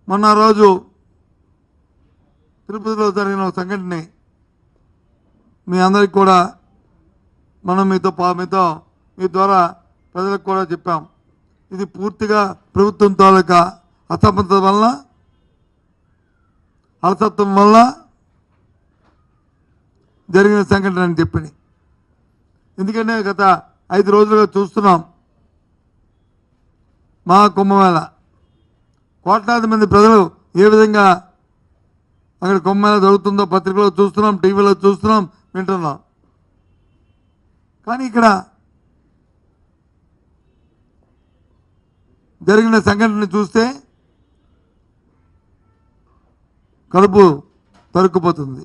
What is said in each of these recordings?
మొన్న రోజు తిరుపతిలో జరిగిన ఒక సంఘటన మీ అందరికి కూడా మనం మీ ద్వారా ప్రజలకు కూడా చెప్పాం. ఇది పూర్తిగా ప్రభుత్వం తాలూకా అసమర్థత వల్ల, అలసత్వం వల్ల జరిగిన సంఘటన అని చెప్పి. ఎందుకంటే గత 5 రోజులుగా చూస్తున్నాం మా కుంభమేళ కోట్లాది మంది ప్రజలు ఏ విధంగా అక్కడ కుంభమేళ జరుగుతుందో పత్రికలో చూస్తున్నాం, టీవీలో చూస్తున్నాం, వింటున్నాం. కానీ ఇక్కడ జరిగిన సంఘటన చూస్తే కడుపు తరుక్కుపోతుంది.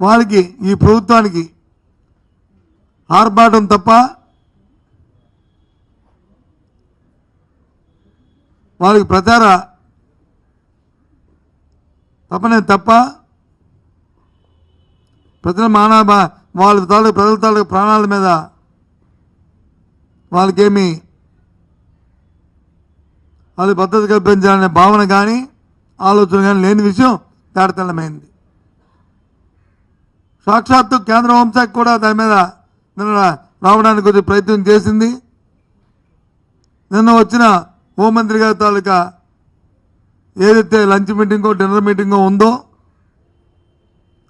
వాళ్ళకి ఈ ప్రభుత్వానికి ఆర్భాటం తప్ప వాళ్ళకి ప్రచార తపనే తప్ప ప్రజల ప్రజల తాలూకు ప్రాణాల మీద వాళ్ళకేమి వాళ్ళకి భద్రత కల్పించాలనే భావన కానీ ఆలోచన కానీ లేని విషయం తేటతెల్లమైంది. సాక్షాత్తు కేంద్ర హోంశాఖ కూడా దాని మీద నిన్న రావడానికి కొద్దిగా ప్రయత్నం చేసింది. నిన్న వచ్చిన హోంమంత్రి గారి తాలూకా ఏదైతే లంచ్ మీటింగో డిన్నర్ మీటింగో ఉందో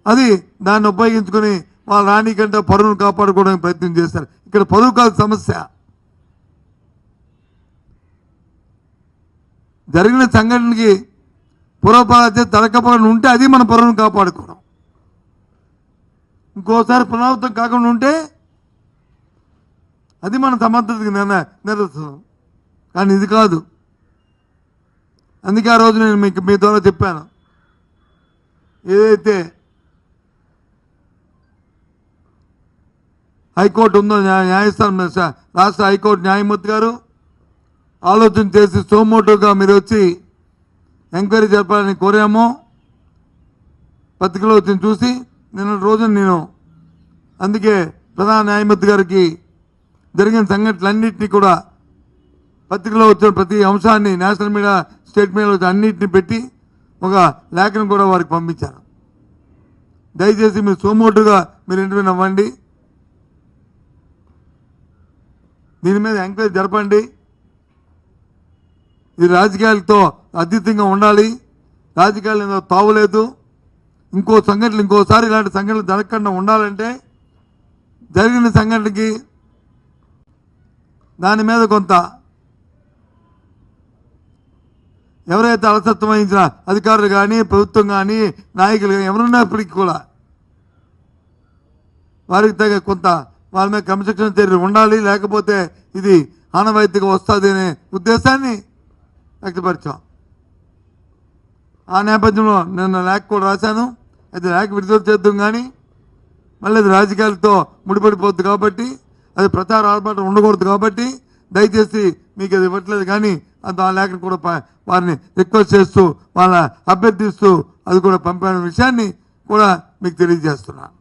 అది దాన్ని ఉపయోగించుకొని వాళ్ళ రాణి కంటే పరువును కాపాడుకోవడానికి ప్రయత్నం చేశారు. ఇక్కడ పరువు కాదు సమస్య. జరిగిన సంఘటనకి పూర్వపాలన తడకపోవడం ఉంటే అది మన పరువును కాపాడుకోవడం. ఇంకోసారి పునరావృతం కాకుండా ఉంటే అది మన సమర్థతకి నిదర్శనం. కానీ ఇది కాదు. అందుకే ఆ రోజు నేను మీ ద్వారా చెప్పాను, ఏదైతే హైకోర్టు ఉందో న్యాయస్థానం రాష్ట్ర హైకోర్టు న్యాయమూర్తి గారు ఆలోచన చేసి సోమోటోగా మీరు వచ్చి ఎంక్వైరీ జరపాలని కోరామో పత్రికలో వచ్చి చూసి నిన్న రోజు నేను అందుకే ప్రధాన న్యాయమూర్తి గారికి జరిగిన సంఘటనలన్నింటినీ కూడా పత్రికలో వచ్చిన ప్రతి అంశాన్ని నేషనల్ మీడియా, స్టేట్ మీడియాలో అన్నింటినీ పెట్టి ఒక లేఖను కూడా వారికి పంపించాను. దయచేసి మీరు సోమోటుగా మీరు ఇంటర్వ్యూ అవ్వండి, దీని మీద ఎంక్వైరీ జరపండి. ఇది రాజకీయాలతో అతీతంగా ఉండాలి, రాజకీయాలు తావులేదు. ఇంకోసారి ఇలాంటి సంఘటనలు జరగకుండా ఉండాలంటే జరిగిన సంఘటనకి దాని మీద కొంత ఎవరైతే అలసత్వం వహించిన అధికారులు కానీ ప్రభుత్వం కానీ నాయకులు కానీ ఎవరున్నప్పటికీ కూడా వారికి తగ్గ కొంత వాళ్ళ మీద క్రమశిక్షణ చర్యలు ఉండాలి. లేకపోతే ఇది ఆనవాయితీగా వస్తుంది అనే ఉద్దేశాన్ని వ్యక్తపరిచాం. ఆ నేపథ్యంలో నిన్న లేఖ కూడా రాశాను. అది లేఖ విడుదల చేద్దాం కానీ మళ్ళీ అది రాజకీయాలతో ముడిపడిపోద్ది కాబట్టి, అది ప్రచార ఆర్భాటం ఉండకూడదు కాబట్టి దయచేసి మీకు అది ఇవ్వట్లేదు. కానీ ఆ లేఖను కూడా వారిని రిక్వెస్ట్ చేస్తూ వాళ్ళ అభ్యర్థిస్తూ అది కూడా పంపిన విషయాన్ని కూడా మీకు తెలియజేస్తున్నాను.